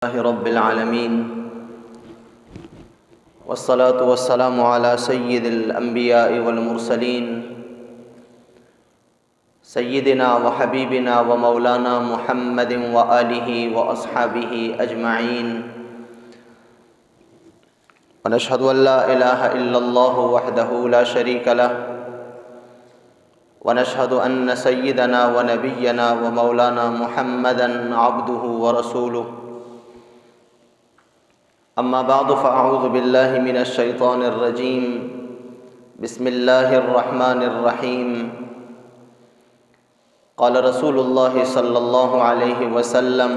رب العالمين والصلاة والسلام على سيد الأنبياء والمرسلين سيدنا وحبيبنا ومولانا محمد وآله وأصحابه أجمعين ونشهد أن لا إله إلا الله وحده لا شريك له ونشهد أن سيدنا ونبينا ومولانا محمدا عبده ورسوله أما بعد فأعوذ بالله من الشيطان الرجيم بسم الله الرحمن الرحيم قال رسول الله صلى الله عليه وسلم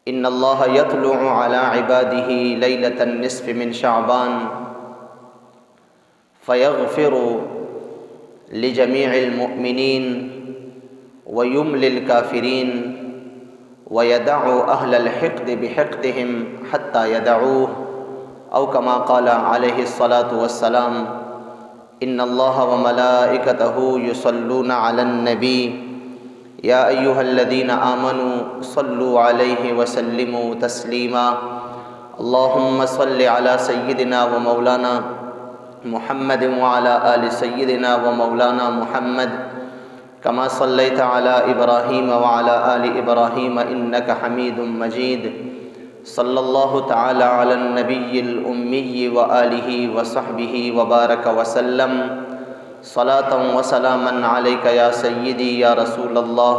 إن الله يطلع على عباده ليلة النصف من شعبان فيغفر لجميع المؤمنين ويملي الكافرين ويدع أهل الحقد بحقدهم حتى يدعوه أو كما قال عليه الصلاة والسلام إن الله وملائكته يصلون على النبي يا أيها الذين آمنوا صلوا عليه وسلموا تسليما اللهم صل على سيدنا ومولانا محمد وعلى آل سيدنا ومولانا محمد كما صليت على إبراهيم وعلى آل إبراهيم إنك حميد مجيد صلى الله تعالى على النبي الأمي وآله وصحبه وبارك وسلم صلاة وسلاما عليك يا سيدي يا رسول الله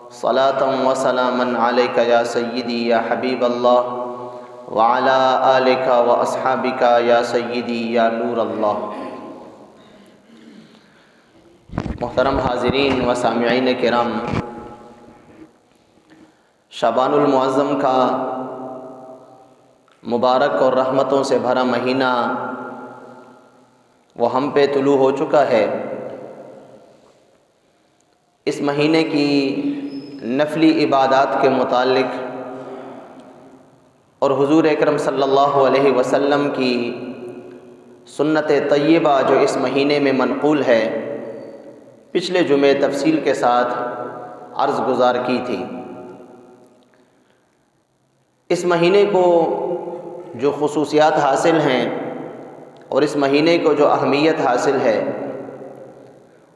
صلاة وسلاما عليك يا سيدي يا حبيب الله وعلى آلك وأصحابك يا سيدي يا نور الله۔ محترم حاضرین و سامعین کرام، شعبان المعظم کا مبارک اور رحمتوں سے بھرا مہینہ وہ ہم پہ طلوع ہو چکا ہے۔ اس مہینے کی نفلی عبادات کے متعلق اور حضور اکرم صلی اللہ علیہ وسلم کی سنت طیبہ جو اس مہینے میں منقول ہے، پچھلے جمعے تفصیل کے ساتھ عرض گزار کی تھی۔ اس مہینے کو جو خصوصیات حاصل ہیں اور اس مہینے کو جو اہمیت حاصل ہے،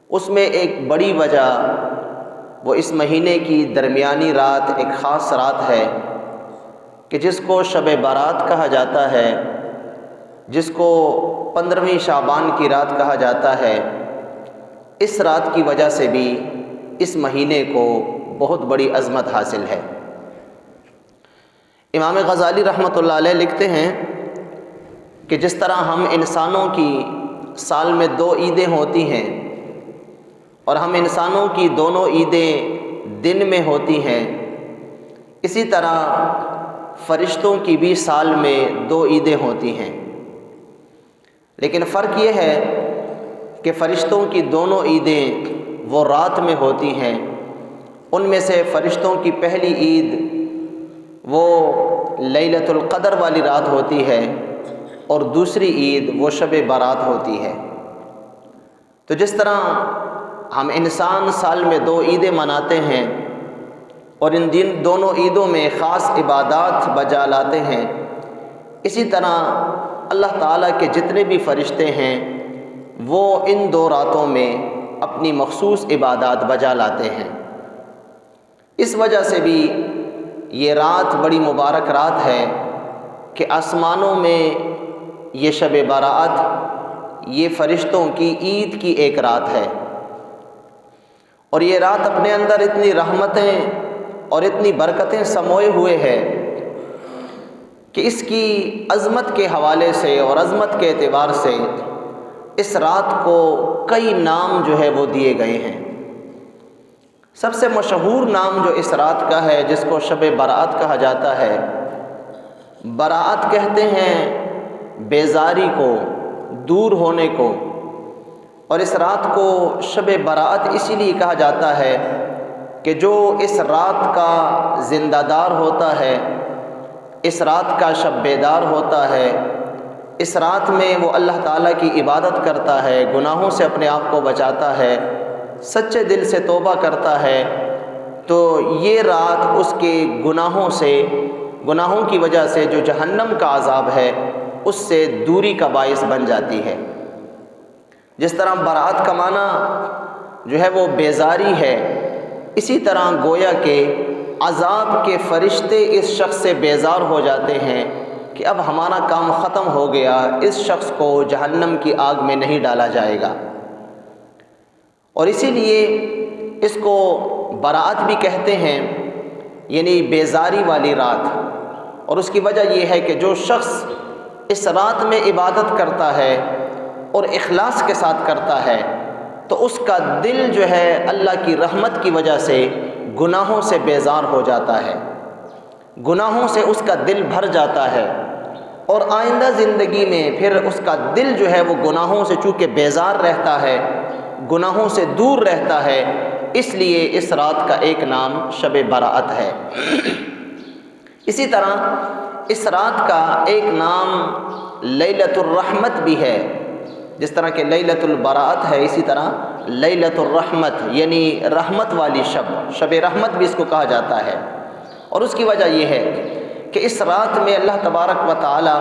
اس میں ایک بڑی وجہ وہ اس مہینے کی درمیانی رات ایک خاص رات ہے کہ جس کو شب برات کہا جاتا ہے، جس کو 15ویں شعبان کی رات کہا جاتا ہے۔ اس رات کی وجہ سے بھی اس مہینے کو بہت بڑی عظمت حاصل ہے۔ امام غزالی رحمۃ اللہ علیہ لکھتے ہیں کہ جس طرح ہم انسانوں کی سال میں 2 عیدیں ہوتی ہیں اور ہم انسانوں کی دونوں عیدیں دن میں ہوتی ہیں، اسی طرح فرشتوں کی بھی سال میں 2 عیدیں ہوتی ہیں، لیکن فرق یہ ہے کہ فرشتوں کی دونوں عیدیں وہ رات میں ہوتی ہیں۔ ان میں سے فرشتوں کی پہلی عید وہ لیلۃ القدر والی رات ہوتی ہے اور دوسری عید وہ شب برات ہوتی ہے۔ تو جس طرح ہم انسان سال میں 2 عیدیں مناتے ہیں اور ان دونوں عیدوں میں خاص عبادات بجا لاتے ہیں، اسی طرح اللہ تعالیٰ کے جتنے بھی فرشتے ہیں وہ ان 2 راتوں میں اپنی مخصوص عبادات بجا لاتے ہیں۔ اس وجہ سے بھی یہ رات بڑی مبارک رات ہے کہ آسمانوں میں یہ شب برات یہ فرشتوں کی عید کی ایک رات ہے، اور یہ رات اپنے اندر اتنی رحمتیں اور اتنی برکتیں سموئے ہوئے ہے کہ اس کی عظمت کے حوالے سے اور عظمت کے اعتبار سے اس رات کو کئی نام جو ہے وہ دیے گئے ہیں۔ سب سے مشہور نام جو اس رات کا ہے، جس کو شب برات کہا جاتا ہے، برات کہتے ہیں بیزاری کو، دور ہونے کو، اور اس رات کو شب برات اسی لیے کہا جاتا ہے کہ جو اس رات کا زندہ دار ہوتا ہے، اس رات کا شب بیدار ہوتا ہے، اس رات میں وہ اللہ تعالیٰ کی عبادت کرتا ہے، گناہوں سے اپنے آپ کو بچاتا ہے، سچے دل سے توبہ کرتا ہے، تو یہ رات اس کے گناہوں کی وجہ سے جو جہنم کا عذاب ہے اس سے دوری کا باعث بن جاتی ہے۔ جس طرح برات کا معنی جو ہے وہ بیزاری ہے، اسی طرح گویا کہ عذاب کے فرشتے اس شخص سے بیزار ہو جاتے ہیں کہ اب ہمارا کام ختم ہو گیا، اس شخص کو جہنم کی آگ میں نہیں ڈالا جائے گا۔ اور اسی لیے اس کو برات بھی کہتے ہیں، یعنی بیزاری والی رات۔ اور اس کی وجہ یہ ہے کہ جو شخص اس رات میں عبادت کرتا ہے اور اخلاص کے ساتھ کرتا ہے تو اس کا دل جو ہے اللہ کی رحمت کی وجہ سے گناہوں سے بیزار ہو جاتا ہے، گناہوں سے اس کا دل بھر جاتا ہے، اور آئندہ زندگی میں پھر اس کا دل جو ہے وہ گناہوں سے چونکہ بیزار رہتا ہے، گناہوں سے دور رہتا ہے، اس لیے اس رات کا ایک نام شب برات ہے۔ اسی طرح اس رات کا ایک نام لیلۃ الرحمت بھی ہے، جس طرح کہ لیلۃ البراءت ہے اسی طرح لیلۃ الرحمت یعنی رحمت والی شب رحمت بھی اس کو کہا جاتا ہے۔ اور اس کی وجہ یہ ہے کہ اس رات میں اللہ تبارک و تعالی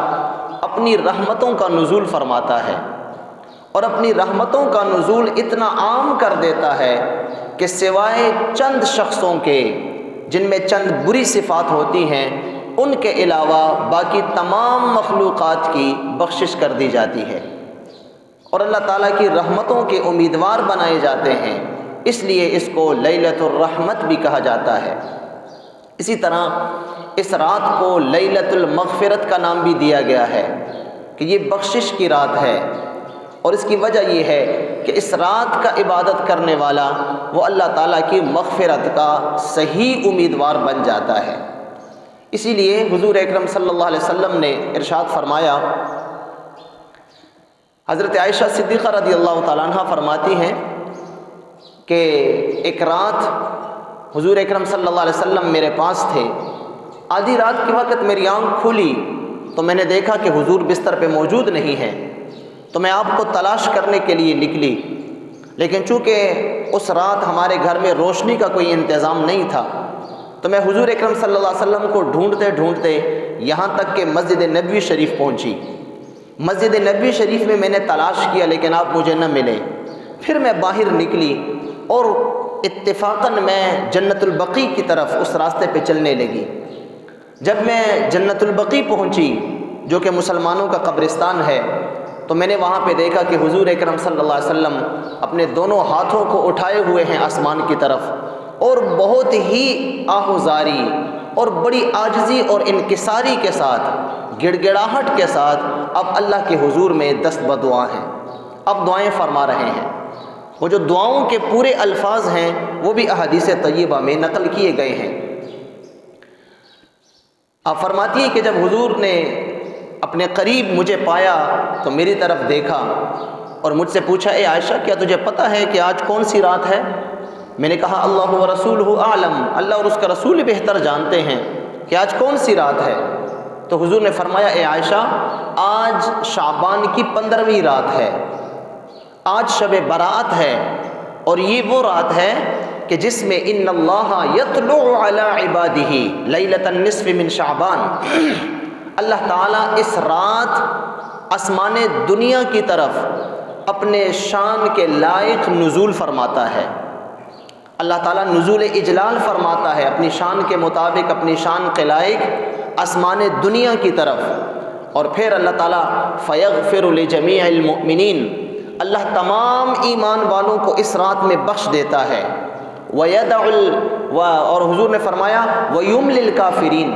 اپنی رحمتوں کا نزول فرماتا ہے، اور اپنی رحمتوں کا نزول اتنا عام کر دیتا ہے کہ سوائے چند شخصوں کے جن میں چند بری صفات ہوتی ہیں ان کے علاوہ باقی تمام مخلوقات کی بخشش کر دی جاتی ہے، اور اللہ تعالیٰ کی رحمتوں کے امیدوار بنائے جاتے ہیں، اس لیے اس کو لیلۃ الرحمت بھی کہا جاتا ہے۔ اسی طرح اس رات کو لیلۃ المغفرت کا نام بھی دیا گیا ہے کہ یہ بخشش کی رات ہے، اور اس کی وجہ یہ ہے کہ اس رات کا عبادت کرنے والا وہ اللہ تعالیٰ کی مغفرت کا صحیح امیدوار بن جاتا ہے۔ اسی لیے حضور اکرم صلی اللہ علیہ وسلم نے ارشاد فرمایا، حضرت عائشہ صدیقہ رضی اللہ تعالیٰ عنہ فرماتی ہیں کہ ایک رات حضور اکرم صلی اللہ علیہ وسلم میرے پاس تھے، آدھی رات کے وقت میری آنکھ کھلی تو میں نے دیکھا کہ حضور بستر پہ موجود نہیں ہیں، تو میں آپ کو تلاش کرنے کے لیے نکلی، لیکن چونکہ اس رات ہمارے گھر میں روشنی کا کوئی انتظام نہیں تھا تو میں حضور اکرم صلی اللہ علیہ وسلم کو ڈھونڈتے ڈھونڈتے یہاں تک کہ مسجد نبوی شریف پہنچی۔ مسجد نبوی شریف میں نے تلاش کیا لیکن آپ مجھے نہ ملے، پھر میں باہر نکلی اور اتفاقاً میں جنت البقیع کی طرف اس راستے پہ چلنے لگی۔ جب میں جنت البقیع پہنچی جو کہ مسلمانوں کا قبرستان ہے تو میں نے وہاں پہ دیکھا کہ حضور اکرم صلی اللہ علیہ وسلم اپنے دونوں ہاتھوں کو اٹھائے ہوئے ہیں آسمان کی طرف، اور بہت ہی آہوزاری اور بڑی عاجزی اور انکساری کے ساتھ، گڑ گڑاہٹ کے ساتھ اب اللہ کے حضور میں دست بدعا ہیں، اب دعائیں فرما رہے ہیں۔ وہ جو دعاؤں کے پورے الفاظ ہیں وہ بھی احادیث طیبہ میں نقل کیے گئے ہیں۔ آپ فرماتی ہے کہ جب حضور نے اپنے قریب مجھے پایا تو میری طرف دیکھا اور مجھ سے پوچھا، اے عائشہ کیا تجھے پتہ ہے کہ آج کون سی رات ہے؟ میں نے کہا اللہ و رسولہ اعلم، اللہ اور اس کا رسول بہتر جانتے ہیں کہ آج کون سی رات ہے۔ تو حضور نے فرمایا، اے عائشہ آج شعبان کی 15ویں رات ہے، آج شب برات ہے، اور یہ وہ رات ہے کہ جس میں ان اللہ یطلع علی عبادہ لیلۃ النصف من شعبان، اللہ تعالیٰ اس رات آسمان دنیا کی طرف اپنے شان کے لائق نزول فرماتا ہے۔ اللہ تعالیٰ نزول اجلال فرماتا ہے اپنی شان کے مطابق، اپنی شان کے لائق آسمان دنیا کی طرف، اور پھر اللہ تعالیٰ فیغفر لجمیع المؤمنین، اللہ تمام ایمان والوں کو اس رات میں بخش دیتا ہے، اور حضور نے فرمایا وَيُمْلِ الْكَافِرِينَ،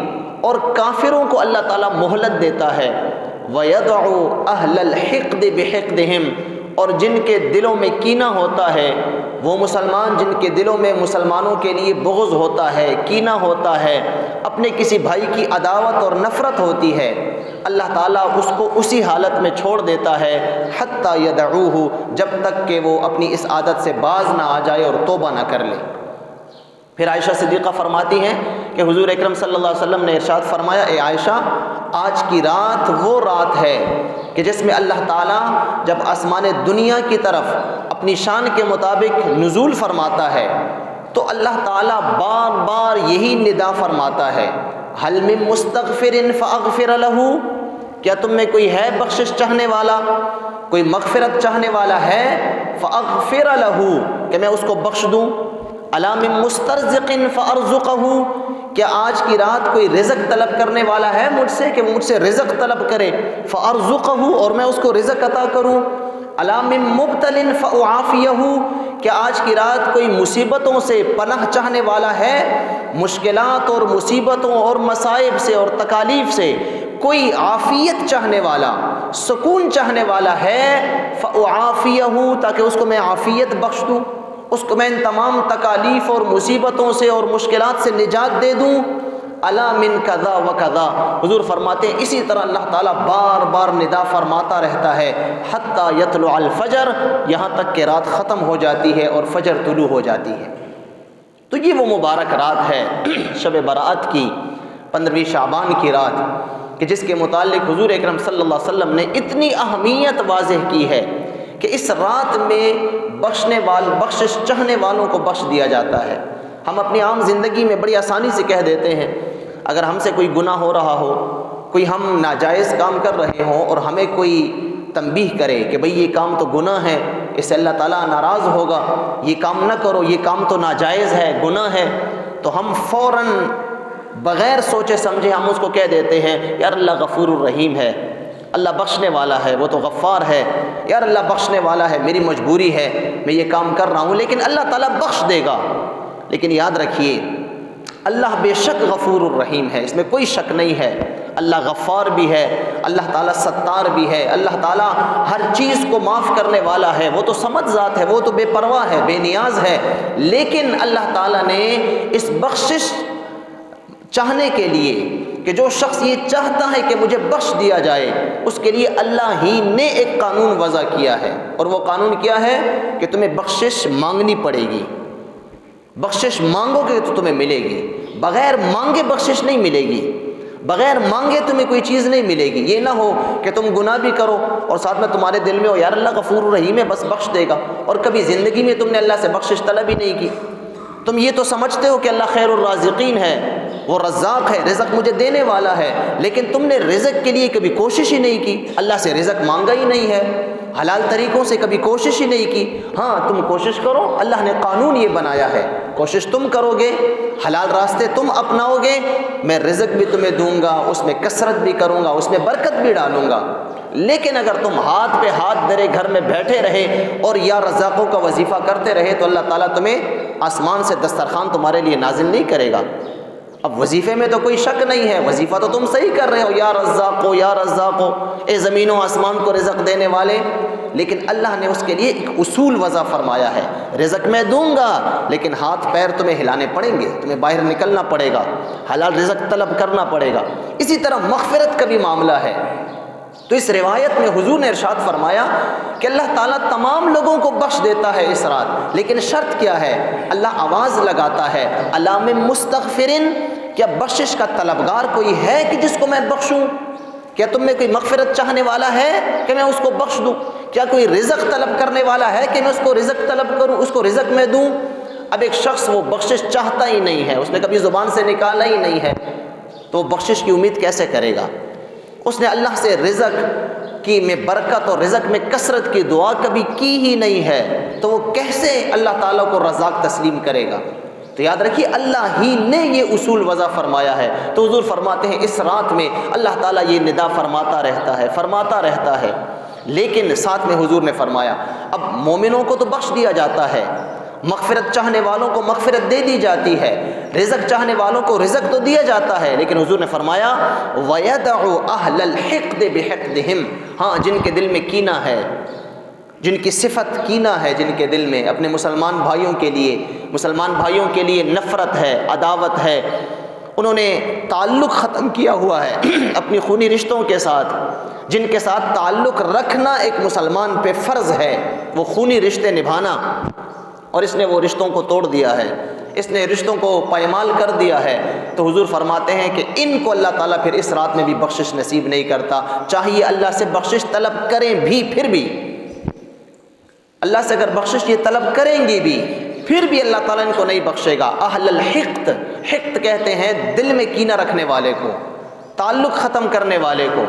اور کافروں کو اللہ تعالیٰ مہلت دیتا ہے، وَيَدْعُ أَهْلَ الْحِقْدِ بِحِقْدِهِمْ، اور جن کے دلوں میں کینہ ہوتا ہے، وہ مسلمان جن کے دلوں میں مسلمانوں کے لیے بغض ہوتا ہے، کینہ ہوتا ہے، اپنے کسی بھائی کی عداوت اور نفرت ہوتی ہے، اللہ تعالیٰ اس کو اسی حالت میں چھوڑ دیتا ہے حتیٰ یدعوہ، جب تک کہ وہ اپنی اس عادت سے باز نہ آ جائے اور توبہ نہ کر لے۔ پھر عائشہ صدیقہ فرماتی ہیں کہ حضور اکرم صلی اللہ علیہ وسلم نے ارشاد فرمایا، اے عائشہ آج کی رات وہ رات ہے کہ جس میں اللہ تعالیٰ جب آسمان دنیا کی طرف اپنی شان کے مطابق نزول فرماتا ہے تو اللہ تعالیٰ بار بار یہی ندا فرماتا ہے، هل من مستغفر فاغفر له، کیا تم میں کوئی ہے بخشش چاہنے والا، کوئی مغفرت چاہنے والا ہے، فاغفر له، کہ میں اس کو بخش دوں، الا من مسترزق فارزقه، کیا آج کی رات کوئی رزق طلب کرنے والا ہے مجھ سے کہ وہ مجھ سے رزق طلب کرے، فارزقه، اور میں اس کو رزق عطا کروں، الا من مبتل فاعافیہ، کیا آج کی رات کوئی مصیبتوں سے پناہ چاہنے والا ہے، مشکلات اور مصیبتوں اور مصائب سے اور تکالیف سے کوئی عافیت چاہنے والا، سکون چاہنے والا ہے، فاعافیہ، تاکہ اس کو میں عافیت بخش دوں، اس کو میں ان تمام تکالیف اور مصیبتوں سے اور مشکلات سے نجات دے دوں، الا من کذا و کذا، حضور فرماتے ہیں اسی طرح اللہ تعالیٰ بار بار ندا فرماتا رہتا ہے، حتی یطلع الفجر، یہاں تک کہ رات ختم ہو جاتی ہے اور فجر طلوع ہو جاتی ہے۔ تو یہ وہ مبارک رات ہے شب برات کی، 15ویں شعبان کی رات، کہ جس کے متعلق حضور اکرم صلی اللہ علیہ وسلم نے اتنی اہمیت واضح کی ہے کہ اس رات میں بخشش چاہنے والوں کو بخش دیا جاتا ہے۔ ہم اپنی عام زندگی میں بڑی آسانی سے کہہ دیتے ہیں، اگر ہم سے کوئی گناہ ہو رہا ہو، کوئی ہم ناجائز کام کر رہے ہوں اور ہمیں کوئی تنبیہ کرے کہ بھئی یہ کام تو گناہ ہے، اس سے اللہ تعالیٰ ناراض ہوگا، یہ کام نہ کرو، یہ کام تو ناجائز ہے، گناہ ہے، تو ہم فوراً بغیر سوچے سمجھے ہم اس کو کہہ دیتے ہیں یار اللہ غفور الرحیم ہے، اللہ بخشنے والا ہے، وہ تو غفار ہے، یار اللہ بخشنے والا ہے، میری مجبوری ہے، میں یہ کام کر رہا ہوں لیکن اللہ تعالیٰ بخش دے گا۔ لیکن یاد رکھیے اللہ بے شک غفور الرحیم ہے، اس میں کوئی شک نہیں ہے، اللہ غفار بھی ہے، اللہ تعالیٰ ستار بھی ہے، اللہ تعالیٰ ہر چیز کو معاف کرنے والا ہے، وہ تو صمد ذات ہے، وہ تو بے پرواہ ہے، بے نیاز ہے، لیکن اللہ تعالیٰ نے اس بخشش چاہنے کے لیے کہ جو شخص یہ چاہتا ہے کہ مجھے بخش دیا جائے، اس کے لیے اللہ ہی نے ایک قانون وضع کیا ہے، اور وہ قانون کیا ہے کہ تمہیں بخشش مانگنی پڑے گی، بخشش مانگو گے تو تمہیں ملے گی، بغیر مانگے بخشش نہیں ملے گی، بغیر مانگے تمہیں کوئی چیز نہیں ملے گی۔ یہ نہ ہو کہ تم گناہ بھی کرو اور ساتھ میں تمہارے دل میں ہو یار اللہ غفور الرحیم ہے بس بخش دے گا، اور کبھی زندگی میں تم نے اللہ سے بخشش طلب ہی نہیں کی، تم یہ تو سمجھتے ہو کہ اللہ خیر الرازقین ہے، وہ رزاق ہے، رزق مجھے دینے والا ہے، لیکن تم نے رزق کے لیے کبھی کوشش ہی نہیں کی، اللہ سے رزق مانگا ہی نہیں ہے، حلال طریقوں سے کبھی کوشش ہی نہیں کی۔ ہاں تم کوشش کرو، اللہ نے قانون یہ بنایا ہے، کوشش تم کرو گے، حلال راستے تم اپناؤ گے، میں رزق بھی تمہیں دوں گا، اس میں کثرت بھی کروں گا، اس میں برکت بھی ڈالوں گا۔ لیکن اگر تم ہاتھ پہ ہاتھ درے گھر میں بیٹھے رہے اور یا رزاقوں کا وظیفہ کرتے رہے تو اللہ تعالیٰ تمہیں آسمان سے دسترخوان تمہارے لیے نازل نہیں کرے گا۔ اب وظیفے میں تو کوئی شک نہیں ہے، وظیفہ تو تم صحیح کر رہے ہو، یا رزاقو یا رزاقو، اے زمین و آسمان کو رزق دینے والے، لیکن اللہ نے اس کے لیے ایک اصول وضع فرمایا ہے، رزق میں دوں گا لیکن ہاتھ پیر تمہیں ہلانے پڑیں گے، تمہیں باہر نکلنا پڑے گا، حلال رزق طلب کرنا پڑے گا۔ اسی طرح مغفرت کا بھی معاملہ ہے، تو اس روایت میں حضور نے ارشاد فرمایا کہ اللہ تعالیٰ تمام لوگوں کو بخش دیتا ہے اس رات، لیکن شرط کیا ہے؟ اللہ آواز لگاتا ہے الا من مستغفرن، کیا بخشش کا طلبگار کوئی ہے کہ جس کو میں بخشوں؟ کیا تم میں کوئی مغفرت چاہنے والا ہے کہ میں اس کو بخش دوں؟ کیا کوئی رزق طلب کرنے والا ہے کہ میں اس کو رزق طلب کروں، اس کو رزق میں دوں؟ اب ایک شخص وہ بخشش چاہتا ہی نہیں ہے، اس نے کبھی زبان سے نکالا ہی نہیں ہے، تو بخشش کی امید کیسے کرے گا؟ اس نے اللہ سے رزق کی میں برکت اور رزق میں کثرت کی دعا کبھی کی ہی نہیں ہے، تو وہ کیسے اللہ تعالیٰ کو رزاق تسلیم کرے گا؟ تو یاد رکھیے اللہ ہی نے یہ اصول وضع فرمایا ہے۔ تو حضور فرماتے ہیں اس رات میں اللہ تعالیٰ یہ ندا فرماتا رہتا ہے، لیکن ساتھ میں حضور نے فرمایا اب مومنوں کو تو بخش دیا جاتا ہے، مغفرت چاہنے والوں کو مغفرت دے دی جاتی ہے، رزق چاہنے والوں کو رزق تو دیا جاتا ہے، لیکن حضور نے فرمایا وَيَدَعُ أَهْلَ الْحِقْدِ بِحِقْدِهِمْ، ہاں جن کے دل میں کینہ ہے، جن کی صفت کینہ ہے، جن کے دل میں اپنے مسلمان بھائیوں کے لیے نفرت ہے، عداوت ہے، انہوں نے تعلق ختم کیا ہوا ہے اپنی خونی رشتوں کے ساتھ، جن کے ساتھ تعلق رکھنا ایک مسلمان پہ فرض ہے، وہ خونی رشتے نبھانا، اور اس نے وہ رشتوں کو توڑ دیا ہے، اس نے رشتوں کو پائمال کر دیا ہے، تو حضور فرماتے ہیں کہ ان کو اللہ تعالیٰ پھر اس رات میں بھی بخشش نصیب نہیں کرتا، چاہیے اللہ سے بخشش طلب کریں بھی، پھر بھی اللہ سے اگر بخشش یہ طلب کریں گے بھی پھر بھی اللہ تعالیٰ ان کو نہیں بخشے گا۔ اہل الحقد، حقد کہتے ہیں دل میں کینہ رکھنے والے کو، تعلق ختم کرنے والے کو۔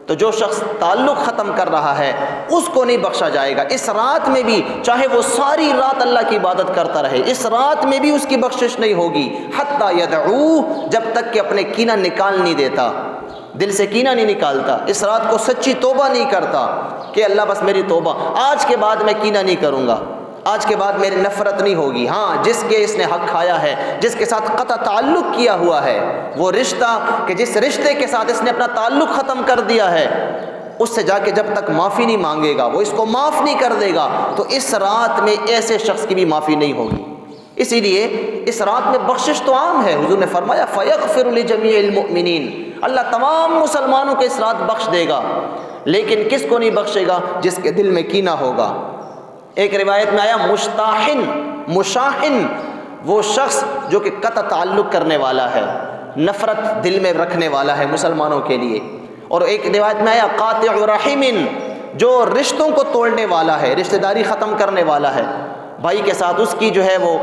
تو جو شخص تعلق ختم کر رہا ہے اس کو نہیں بخشا جائے گا۔ اس رات میں بھی چاہے وہ ساری رات اللہ کی عبادت کرتا رہے، اس رات میں بھی اس کی بخشش نہیں ہوگی، حتی یدعو، جب تک کہ اپنے کینہ نکال نہیں دیتا، دل سے کینہ نہیں نکالتا، اس رات کو سچی توبہ نہیں کرتا کہ اللہ بس میری توبہ، آج کے بعد میں کینہ نہیں کروں گا، آج کے بعد میری نفرت نہیں ہوگی۔ ہاں، جس کے اس نے حق کھایا ہے، جس کے ساتھ قطع تعلق کیا ہوا ہے، وہ رشتہ کہ جس رشتے کے ساتھ اس نے اپنا تعلق ختم کر دیا ہے، اس سے جا کے جب تک معافی نہیں مانگے گا، وہ اس کو معاف نہیں کر دے گا، تو اس رات میں ایسے شخص کی بھی معافی نہیں ہوگی۔ اسی لیے اس رات میں بخشش تو عام ہے، حضور نے فرمایا فَيَغْفِرُ لِجَمِيعِ الْمُؤْمِنِينَ، اللہ تمام مسلمانوں کو اس رات بخش دے گا، لیکن کس کو نہیں بخشے گا؟ جس کے دل میں کینہ ہوگا۔ ایک روایت میں آیا مشتاحن، مشاحن، وہ شخص جو کہ قطع تعلق کرنے والا ہے، نفرت دل میں رکھنے والا ہے مسلمانوں کے لیے۔ اور ایک روایت میں آیا قاطع رحم، جو رشتوں کو توڑنے والا ہے، رشتہ داری ختم کرنے والا ہے، بھائی کے ساتھ اس کی جو ہے وہ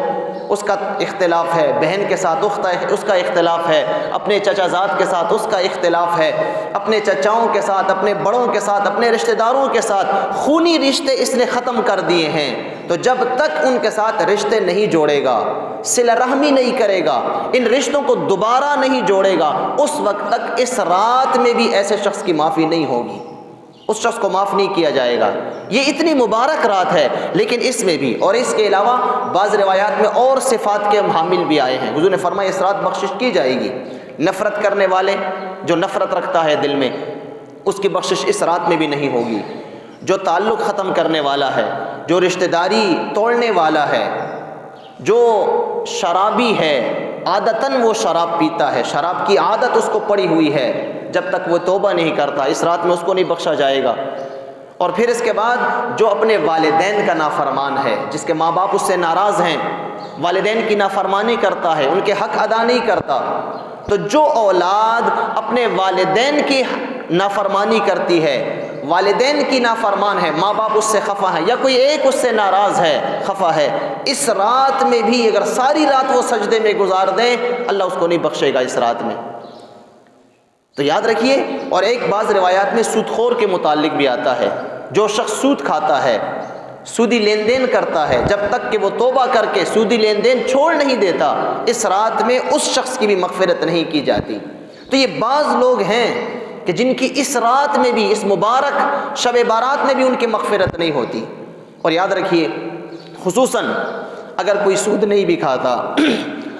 اس کا اختلاف ہے، بہن کے ساتھ اس کا اختلاف ہے، اپنے چچا زاد کے ساتھ اس کا اختلاف ہے، اپنے چچاؤں کے ساتھ، اپنے بڑوں کے ساتھ، اپنے رشتہ داروں کے ساتھ خونی رشتے اس نے ختم کر دیے ہیں، تو جب تک ان کے ساتھ رشتے نہیں جوڑے گا، صلہ رحمی نہیں کرے گا، ان رشتوں کو دوبارہ نہیں جوڑے گا، اس وقت تک اس رات میں بھی ایسے شخص کی معافی نہیں ہوگی، اس شخص کو معاف نہیں کیا جائے گا۔ یہ اتنی مبارک رات ہے، لیکن اس میں بھی اور اس کے علاوہ بعض روایات میں اور صفات کے حامل بھی آئے ہیں۔ حضور نے فرمایا اس رات بخشش کی جائے گی، نفرت کرنے والے، جو نفرت رکھتا ہے دل میں، اس کی بخشش اس رات میں بھی نہیں ہوگی۔ جو تعلق ختم کرنے والا ہے، جو رشتہ داری توڑنے والا ہے، جو شرابی ہے، عادتاً وہ شراب پیتا ہے، شراب کی عادت اس کو پڑی ہوئی ہے، جب تک وہ توبہ نہیں کرتا اس رات میں اس کو نہیں بخشا جائے گا۔ اور پھر اس کے بعد جو اپنے والدین کا نافرمان ہے، جس کے ماں باپ اس سے ناراض ہیں، والدین کی نافرمانی کرتا ہے، ان کے حق ادا نہیں کرتا، تو جو اولاد اپنے والدین کی نافرمانی کرتی ہے، والدین کی نافرمان ہے، ماں باپ اس سے خفا ہے یا کوئی ایک اس سے ناراض ہے، خفا ہے، اس رات میں بھی اگر ساری رات وہ سجدے میں گزار دیں، اللہ اس کو نہیں بخشے گا اس رات میں۔ تو یاد رکھیے۔ اور ایک بعض روایات میں سود خور کے متعلق بھی آتا ہے، جو شخص سود کھاتا ہے، سودی لین دین کرتا ہے، جب تک کہ وہ توبہ کر کے سودی لین دین چھوڑ نہیں دیتا، اس رات میں اس شخص کی بھی مغفرت نہیں کی جاتی۔ تو یہ بعض لوگ ہیں کہ جن کی اس رات میں بھی، اس مبارک شب بارات میں بھی ان کی مغفرت نہیں ہوتی۔ اور یاد رکھیے، خصوصاً اگر کوئی سود نہیں بھی کھاتا،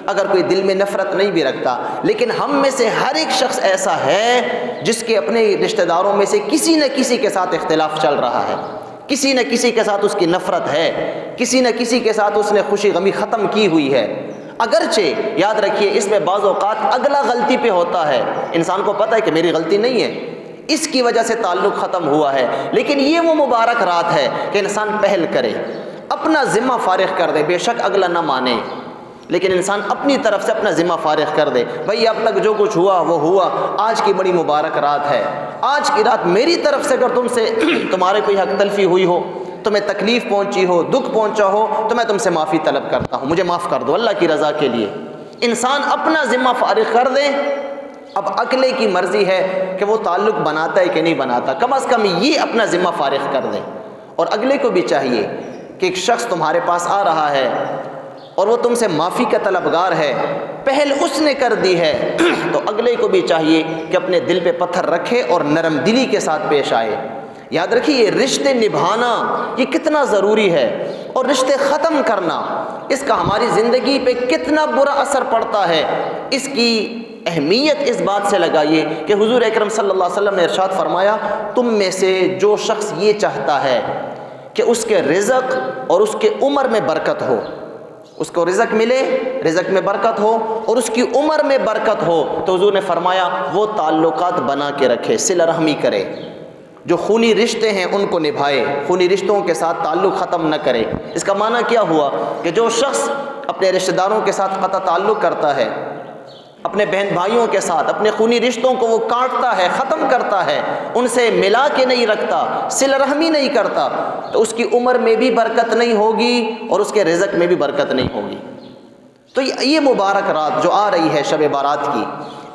اگر کوئی دل میں نفرت نہیں بھی رکھتا، لیکن ہم میں سے ہر ایک شخص ایسا ہے جس کے اپنے رشتہ داروں میں سے کسی نہ کسی کے ساتھ اختلاف چل رہا ہے، کسی نہ کسی کے ساتھ اس کی نفرت ہے، کسی نہ کسی کے ساتھ اس نے خوشی غمی ختم کی ہوئی ہے۔ اگرچہ یاد رکھیے اس میں بعض اوقات اگلا غلطی پہ ہوتا ہے، انسان کو پتہ ہے کہ میری غلطی نہیں ہے، اس کی وجہ سے تعلق ختم ہوا ہے، لیکن یہ وہ مبارک رات ہے کہ انسان پہل کرے، اپنا ذمہ فارغ کر دے، بے شک اگلا نہ مانے، لیکن انسان اپنی طرف سے اپنا ذمہ فارغ کر دے، بھئی اب تک جو کچھ ہوا وہ ہوا، آج کی بڑی مبارک رات ہے، آج کی رات میری طرف سے اگر تم سے تمہارے کوئی حق تلفی ہوئی ہو، تمہیں تکلیف پہنچی ہو، دکھ پہنچا ہو، تو میں تم سے معافی طلب کرتا ہوں، مجھے معاف کر دو اللہ کی رضا کے لیے۔ انسان اپنا ذمہ فارغ کر دے، اب اگلے کی مرضی ہے کہ وہ تعلق بناتا ہے کہ نہیں بناتا، کم از کم یہ اپنا ذمہ فارغ کر دے۔ اور اگلے کو بھی چاہیے کہ ایک شخص تمہارے پاس آ رہا ہے اور وہ تم سے معافی کا طلبگار ہے، پہل اس نے کر دی ہے، تو اگلے کو بھی چاہیے کہ اپنے دل پہ پتھر رکھے اور نرم دلی کے ساتھ پیش آئے۔ یاد رکھیے یہ رشتے نبھانا یہ کتنا ضروری ہے، اور رشتے ختم کرنا اس کا ہماری زندگی پہ کتنا برا اثر پڑتا ہے، اس کی اہمیت اس بات سے لگائیے کہ حضور اکرم صلی اللہ علیہ وسلم نے ارشاد فرمایا، تم میں سے جو شخص یہ چاہتا ہے کہ اس کے رزق اور اس کے عمر میں برکت ہو، اس کو رزق ملے، رزق میں برکت ہو اور اس کی عمر میں برکت ہو، تو حضور نے فرمایا وہ تعلقات بنا کے رکھے، صلہ رحمی کرے، جو خونی رشتے ہیں ان کو نبھائے، خونی رشتوں کے ساتھ تعلق ختم نہ کرے۔ اس کا معنی کیا ہوا کہ جو شخص اپنے رشتہ داروں کے ساتھ قطع تعلق کرتا ہے، اپنے بہن بھائیوں کے ساتھ اپنے خونی رشتوں کو وہ کاٹتا ہے، ختم کرتا ہے، ان سے ملا کے نہیں رکھتا، صلہ رحمی نہیں کرتا، تو اس کی عمر میں بھی برکت نہیں ہوگی اور اس کے رزق میں بھی برکت نہیں ہوگی۔ تو یہ مبارک رات جو آ رہی ہے شب بارات کی،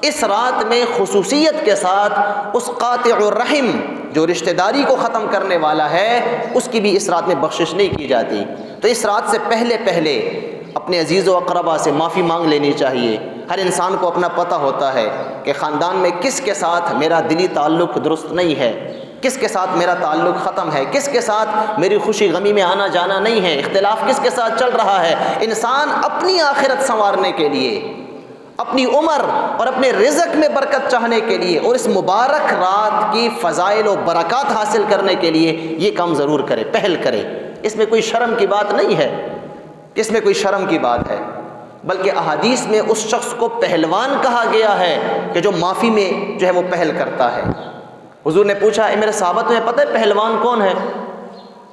اس رات میں خصوصیت کے ساتھ اس قاطع الرحم جو رشتہ داری کو ختم کرنے والا ہے، اس کی بھی اس رات میں بخشش نہیں کی جاتی۔ تو اس رات سے پہلے اپنے عزیز و اقربا سے معافی مانگ لینی چاہیے۔ ہر انسان کو اپنا پتہ ہوتا ہے کہ خاندان میں کس کے ساتھ میرا دلی تعلق درست نہیں ہے، کس کے ساتھ میرا تعلق ختم ہے، کس کے ساتھ میری خوشی غمی میں آنا جانا نہیں ہے، اختلاف کس کے ساتھ چل رہا ہے۔ انسان اپنی آخرت سنوارنے کے لیے، اپنی عمر اور اپنے رزق میں برکت چاہنے کے لیے اور اس مبارک رات کی فضائل و برکات حاصل کرنے کے لیے یہ کام ضرور کرے، پہل کرے۔ اس میں کوئی شرم کی بات نہیں ہے، اس میں کوئی شرم کی بات ہے، بلکہ احادیث میں اس شخص کو پہلوان کہا گیا ہے کہ جو معافی میں جو ہے وہ پہل کرتا ہے۔ حضور نے پوچھا، اے میرے صحابہ تمہیں پتہ ہے پہلوان کون ہے؟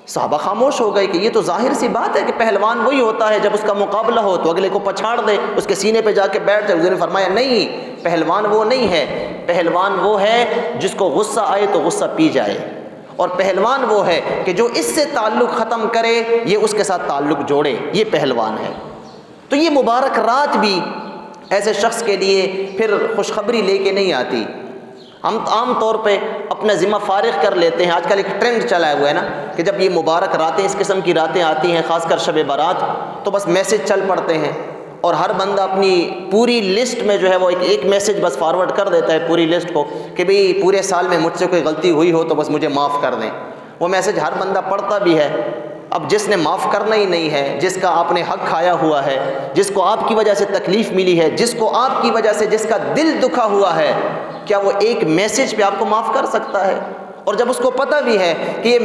صحابہ خاموش ہو گئے کہ یہ تو ظاہر سی بات ہے کہ پہلوان وہی ہوتا ہے جب اس کا مقابلہ ہو تو اگلے کو پچھاڑ دے، اس کے سینے پہ جا کے بیٹھ جائے۔ حضور نے فرمایا نہیں، پہلوان وہ نہیں ہے، پہلوان وہ ہے جس کو غصہ آئے تو غصہ پی جائے، اور پہلوان وہ ہے کہ جو اس سے تعلق ختم کرے یہ اس کے ساتھ تعلق جوڑے، یہ پہلوان ہے۔ تو یہ مبارک رات بھی ایسے شخص کے لیے پھر خوشخبری لے کے نہیں آتی۔ ہم عام طور پہ اپنا ذمہ فارغ کر لیتے ہیں۔ آج کل ایک ٹرینڈ چلا ہوا ہے نا کہ جب یہ مبارک راتیں، اس قسم کی راتیں آتی ہیں، خاص کر شب بارات، تو بس میسج چل پڑتے ہیں اور ہر بندہ اپنی پوری لسٹ میں جو ہے وہ ایک میسج بس فارورڈ کر دیتا ہے پوری لسٹ کو کہ بھئی پورے سال میں مجھ سے کوئی غلطی ہوئی ہو تو بس مجھے معاف کر دیں۔ وہ میسج ہر بندہ پڑھتا بھی ہے۔ اب جس نے معاف کرنا ہی نہیں ہے، جس کا آپ نے حق کھایا ہوا ہے، جس کو آپ کی وجہ سے تکلیف ملی ہے، جس کو آپ کی وجہ سے جس کا دل دکھا ہوا ہے، کیا وہ ایک میسج پہ آپ کو معاف کر سکتا ہے؟ اور جب اس کو پتہ بھی ہے کہ یہ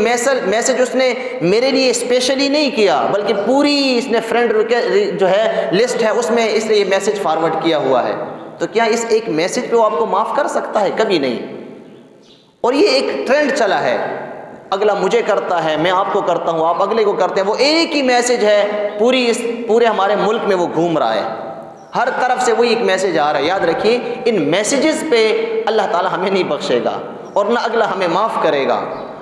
میسج اس نے میرے لیے اسپیشلی نہیں کیا بلکہ پوری اس نے فرینڈ جو ہے لسٹ ہے اس میں اس نے یہ میسج فارورڈ کیا ہوا ہے، تو کیا اس ایک میسج پہ وہ آپ کو معاف کر سکتا ہے؟ کبھی نہیں۔ اور یہ ایک ٹرینڈ چلا ہے، اگلا مجھے کرتا ہے، میں آپ کو کرتا ہوں، آپ اگلے کو کرتے ہیں، وہ ایک ہی میسج ہے پورے ہمارے ملک میں وہ گھوم رہا ہے، ہر طرف سے وہی ایک میسج آ رہا ہے۔ یاد رکھیے ان میسیجز پہ اللہ تعالی ہمیں نہیں بخشے گا اور نہ اگلا ہمیں معاف کرے گا۔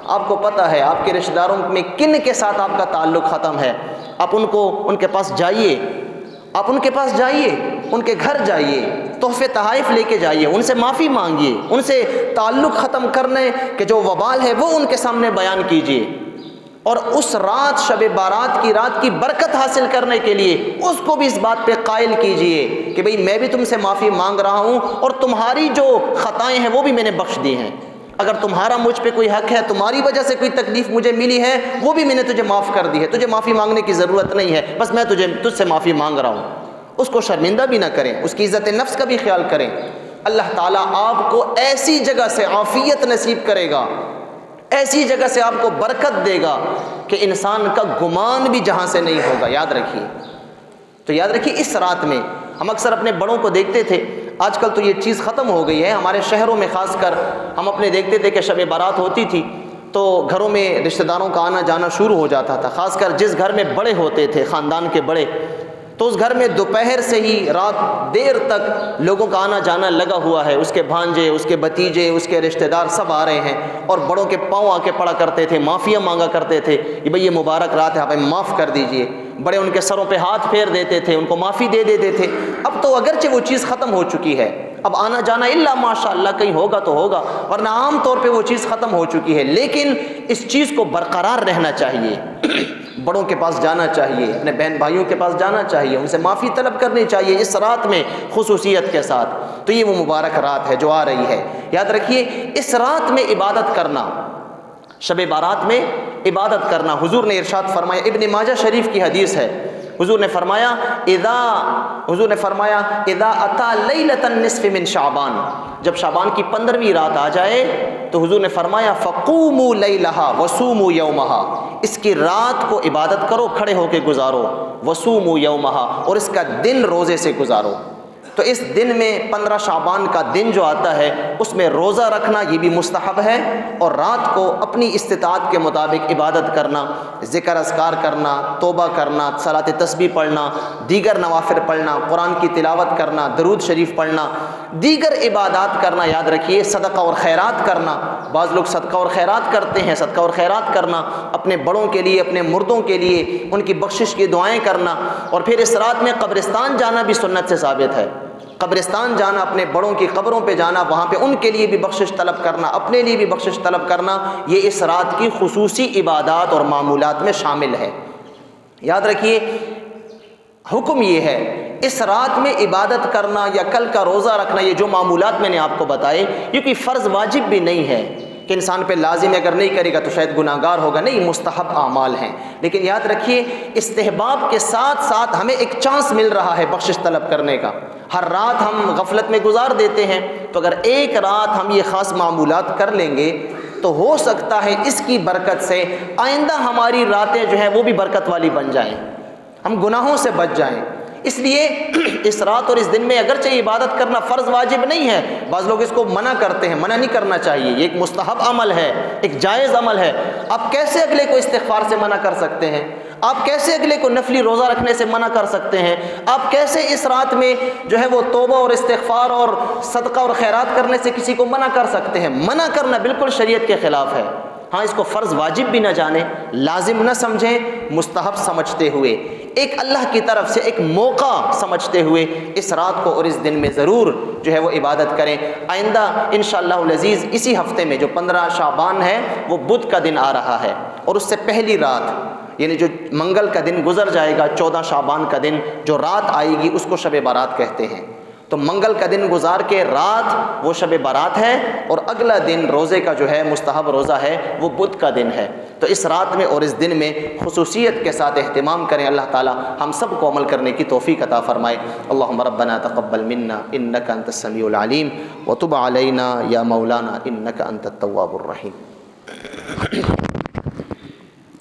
آپ کو پتہ ہے آپ کے رشتہ داروں میں کن کے ساتھ آپ کا تعلق ختم ہے، آپ ان کے پاس جائیے، آپ ان کے پاس جائیے، ان کے گھر جائیے، تحفے تحائف لے کے جائیے، ان سے معافی مانگیے، ان سے تعلق ختم کرنے کے جو وبال ہے وہ ان کے سامنے بیان کیجیے، اور اس رات شب بارات کی رات کی برکت حاصل کرنے کے لیے اس کو بھی اس بات پہ قائل کیجیے کہ بھئی میں بھی تم سے معافی مانگ رہا ہوں اور تمہاری جو خطائیں ہیں وہ بھی میں نے بخش دی ہیں، اگر تمہارا مجھ پہ کوئی حق ہے، تمہاری وجہ سے کوئی تکلیف مجھے ملی ہے، وہ بھی میں نے تجھے معاف کر دی ہے، تجھے معافی مانگنے کی ضرورت نہیں ہے، بس میں تجھ سے معافی مانگ رہا ہوں۔ اس کو شرمندہ بھی نہ کریں، اس کی عزت نفس کا بھی خیال کریں۔ اللہ تعالیٰ آپ کو ایسی جگہ سے عافیت نصیب کرے گا، ایسی جگہ سے آپ کو برکت دے گا کہ انسان کا گمان بھی جہاں سے نہیں ہوگا۔ یاد رکھیے، تو یاد رکھیے اس رات میں ہم اکثر اپنے بڑوں کو دیکھتے تھے، آج کل تو یہ چیز ختم ہو گئی ہے، ہمارے شہروں میں خاص کر ہم اپنے دیکھتے تھے کہ شب بارات ہوتی تھی تو گھروں میں رشتہ داروں کا آنا جانا شروع ہو جاتا تھا، خاص کر جس گھر میں بڑے ہوتے تھے، خاندان کے بڑے، تو اس گھر میں دوپہر سے ہی رات دیر تک لوگوں کا آنا جانا لگا ہوا ہے، اس کے بھانجے، اس کے بھتیجے، اس کے رشتہ دار سب آ رہے ہیں، اور بڑوں کے پاؤں آ کے پڑا کرتے تھے، معافیاں مانگا کرتے تھے کہ بھئی یہ مبارک رات ہے، آپ معاف کر دیجئے، بڑے ان کے سروں پہ ہاتھ پھیر دیتے تھے، ان کو معافی دے دیتے تھے۔ اب تو اگرچہ وہ چیز ختم ہو چکی ہے، اب آنا جانا الا ماشاء اللہ کہیں ہوگا تو ہوگا، ورنہ عام طور پہ وہ چیز ختم ہو چکی ہے، لیکن اس چیز کو برقرار رہنا چاہیے، بڑوں کے پاس جانا چاہیے، اپنے بہن بھائیوں کے پاس جانا چاہیے، ان سے معافی طلب کرنی چاہیے اس رات میں خصوصیت کے ساتھ۔ تو یہ وہ مبارک رات ہے جو آ رہی ہے۔ یاد رکھیے اس رات میں عبادت کرنا، شب بارات میں عبادت کرنا، حضور نے ارشاد فرمایا، ابن ماجہ شریف کی حدیث ہے، حضور نے فرمایا اذا اتا لیلۃ النصف من شعبان، جب شعبان کی 15ویں رات آ جائے تو حضور نے فرمایا فقوموا لیلہا وصوموا یومہا، اس کی رات کو عبادت کرو، کھڑے ہو کے گزارو، وصوموا یومہا، اور اس کا دن روزے سے گزارو۔ تو تو اس دن میں 15 شعبان کا دن جو آتا ہے اس میں روزہ رکھنا یہ بھی مستحب ہے، اور رات کو اپنی استطاعت کے مطابق عبادت کرنا، ذکر اذکار کرنا، توبہ کرنا، صلاۃ تسبیح پڑھنا، دیگر نوافل پڑھنا، قرآن کی تلاوت کرنا، درود شریف پڑھنا، دیگر عبادات کرنا۔ یاد رکھیے صدقہ اور خیرات کرنا، بعض لوگ صدقہ اور خیرات کرتے ہیں، صدقہ اور خیرات کرنا، اپنے بڑوں کے لیے، اپنے مردوں کے لیے ان کی بخشش کی دعائیں کرنا۔ اور پھر اس رات میں قبرستان جانا بھی سنت سے ثابت ہے، قبرستان جانا، اپنے بڑوں کی قبروں پہ جانا، وہاں پہ ان کے لیے بھی بخشش طلب کرنا، اپنے لیے بھی بخشش طلب کرنا، یہ اس رات کی خصوصی عبادات اور معمولات میں شامل ہے۔ یاد رکھیے حکم یہ ہے اس رات میں عبادت کرنا یا کل کا روزہ رکھنا، یہ جو معمولات میں نے آپ کو بتائے یہ کوئی فرض واجب بھی نہیں ہے کہ انسان پہ لازم ہے، اگر نہیں کرے گا تو شاید گناہگار ہوگا، نہیں، مستحب اعمال ہیں۔ لیکن یاد رکھیے استحباب کے ساتھ ساتھ ہمیں ایک چانس مل رہا ہے بخشش طلب کرنے کا۔ ہر رات ہم غفلت میں گزار دیتے ہیں، تو اگر ایک رات ہم یہ خاص معمولات کر لیں گے تو ہو سکتا ہے اس کی برکت سے آئندہ ہماری راتیں جو ہیں وہ بھی برکت والی بن جائیں، ہم گناہوں سے بچ جائیں۔ اس لیے اس رات اور اس دن میں اگرچہ عبادت کرنا فرض واجب نہیں ہے، بعض لوگ اس کو منع کرتے ہیں، منع نہیں کرنا چاہیے، یہ ایک مستحب عمل ہے، ایک جائز عمل ہے۔ آپ کیسے اگلے کو استغفار سے منع کر سکتے ہیں؟ آپ کیسے اگلے کو نفلی روزہ رکھنے سے منع کر سکتے ہیں؟ آپ کیسے اس رات میں جو ہے وہ توبہ اور استغفار اور صدقہ اور خیرات کرنے سے کسی کو منع کر سکتے ہیں؟ منع کرنا بالکل شریعت کے خلاف ہے۔ ہاں، اس کو فرض واجب بھی نہ جانیں، لازم نہ سمجھیں، مستحب سمجھتے ہوئے، ایک اللہ کی طرف سے ایک موقع سمجھتے ہوئے اس رات کو اور اس دن میں ضرور جو ہے وہ عبادت کریں۔ آئندہ انشاءاللہ العزیز اسی ہفتے میں جو 15 شعبان ہے وہ بدھ کا دن آ رہا ہے، اور اس سے پہلی رات یعنی جو منگل کا دن گزر جائے گا، 14 شعبان کا دن جو رات آئے گی اس کو شب بارات کہتے ہیں۔ تو منگل کا دن گزار کے رات وہ شب بارات ہے، اور اگلا دن روزے کا جو ہے مستحب روزہ ہے وہ بدھ کا دن ہے۔ تو اس رات میں اور اس دن میں خصوصیت کے ساتھ اہتمام کریں۔ اللہ تعالی ہم سب کو عمل کرنے کی توفیق عطا فرمائے۔ اللہم ربنا تقبل منا انک انت السمیع العلیم وتب علینا یا مولانا انک انت التواب الرحیم۔